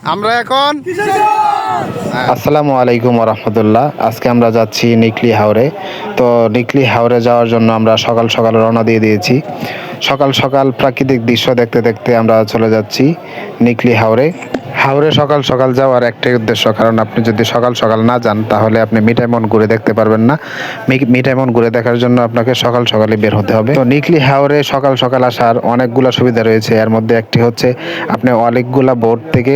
আমরা এখন আসসালামু আলাইকুম রহমতুল্লাহ। আজকে আমরা যাচ্ছি নিকলি হাওরে। তো নিকলি হাওরে যাওয়ার জন্য আমরা সকাল সকাল রওনা দিয়ে দিয়েছি। সকাল সকাল প্রাকৃতিক দৃশ্য দেখতে দেখতে আমরা চলে যাচ্ছি নিকলি হাওরে। হাওরে সকাল সকাল যাওয়ার একটাই উদ্দেশ্য, কারণ আপনি যদি সকাল সকাল না যান তাহলে আপনি মিঠাইমন ঘুরে দেখতে পারবেন না। মিঠাইমন ঘুরে দেখার জন্য আপনাকে সকাল সকালে বের হতে হবে। তো নিকলি হাওরে সকাল সকাল আসার অনেকগুলো সুবিধা রয়েছে। এর মধ্যে একটি হচ্ছে আপনি অনেকগুলা বোট থেকে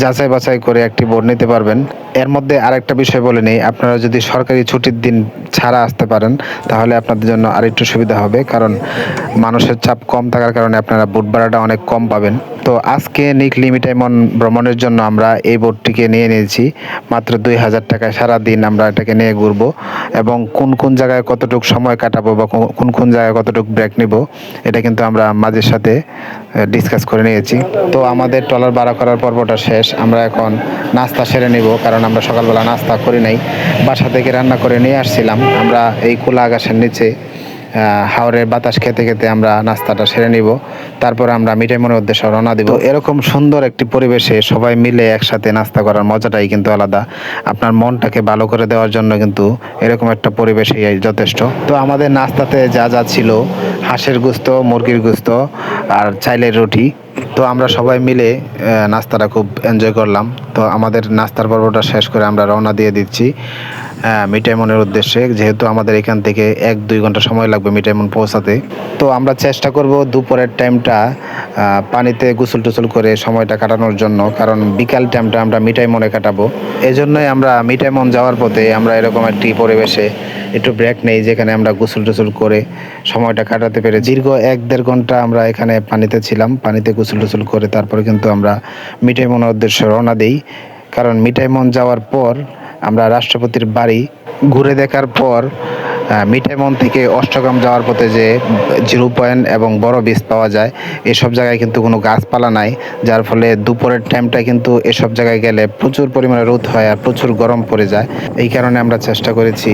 যাচাই বাছাই করে একটি বোট নিতে পারবেন। এর মধ্যে আরেকটা বিষয় বলে নেই, আপনারা যদি সরকারি ছুটির দিন ছাড়া আসতে পারেন তাহলে আপনাদের জন্য আরেকটু সুবিধা হবে, কারণ মানুষের চাপ কম থাকার কারণে আপনারা বোট ভাড়াটা অনেক কম পাবেন। তো আজকে নিকলি মিঠাইমন ভ্রমণের জন্য আমরা এই বোটটিকে নিয়ে নিয়েছি মাত্র 2000 টাকায়। সারাদিন আমরা এটাকে নিয়ে ঘুরবো এবং কোন কোন জায়গায় কতটুকু সময় কাটাবো বা কোন কোন জায়গায় কতটুকু ব্রেক নিব এটা কিন্তু আমরা মাঝের সাথে ডিসকাস করে নিয়েছি। তো আমাদের ট্রলার ভাড়া করার পর্বটা শেষ। আমরা এখন নাস্তা সেরে নিব, কারণ আমরা সকালবেলা নাস্তা করি নাই, বাসা থেকে রান্না করে নিয়ে আসছিলাম। আমরা এই খোলা আকাশের নিচে হাওরের বাতাস খেতে খেতে আমরা নাস্তাটা সেরে নিব, তারপর আমরা মিঠাইমনের উদ্দেশ্যে রওনা দিব। এরকম সুন্দর একটি পরিবেশে সবাই মিলে একসাথে নাস্তা করার মজাটাই কিন্তু আলাদা। আপনার মনটাকে ভালো করে দেওয়ার জন্য কিন্তু এরকম একটা পরিবেশই যথেষ্ট। তো আমাদের নাস্তাতে যা যা ছিল, হাঁসের গোস্ত, মুরগির গোস্ত আর চাইলের রুটি। তো আমরা সবাই মিলে নাস্তাটা খুব এনজয় করলাম। তো আমাদের নাস্তার পর্বটা শেষ করে আমরা রওনা দিয়ে দিচ্ছি মিঠাইমনের উদ্দেশ্যে, যেহেতু আমাদের এখান থেকে 1-2 ঘন্টা সময় লাগবে মিঠাইমন পৌঁছাতে। তো আমরা চেষ্টা করব দুপুরের টাইমটা পানিতে গোসল টোসল করে সময়টা কাটানোর জন্য, কারণ বিকাল টাইমটা আমরা মিঠাইমনে কাটাবো। এজন্যই আমরা মিঠাইমন যাওয়ার পথে আমরা এরকম একটি পরিবেশে একটু ব্রেক নেই, যেখানে আমরা গোসল টোসল করে সময়টা কাটাতে পেরে দীর্ঘ 1-1.5 ঘন্টা আমরা এখানে পানিতে ছিলাম। পানিতে গোসল টোসল করে তারপরে কিন্তু আমরা মিঠাইমনের উদ্দেশ্যে রওনা দিই, কারণ মিঠাইমন যাওয়ার পর আমরা রাষ্ট্রপতির বাড়ি ঘুরে দেখার পর মিঠাইমন থেকে অষ্টগ্রাম যাওয়ার পথে যে 0 পয়েন্ট এবং বড় বীজ পাওয়া যায়, এসব জায়গায় কিন্তু কোনো গাছপালা নাই, যার ফলে দুপুরের টাইমটা কিন্তু এসব জায়গায় গেলে প্রচুর পরিমাণে রোদ হয় আর প্রচুর গরম পড়ে যায়। এই কারণে আমরা চেষ্টা করেছি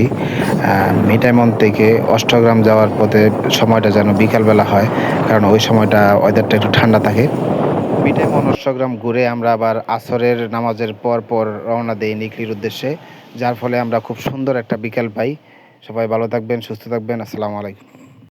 মিঠাইমন থেকে অষ্টগ্রাম যাওয়ার পথে সময়টা যেন বিকালবেলা হয়, কারণ ওই সময়টা ওয়েদারটা একটু ঠান্ডা থাকে। মিঠাইমন অষ্টগ্রাম ঘুরে আমরা আবার আসরের নামাজের পর পর রওনা দেই নিকলির উদ্দেশ্যে, যার ফলে আমরা খুব সুন্দর একটা বিকেল পাই। সবাই ভালো থাকবেন, সুস্থ থাকবেন। আসসালামু আলাইকুম।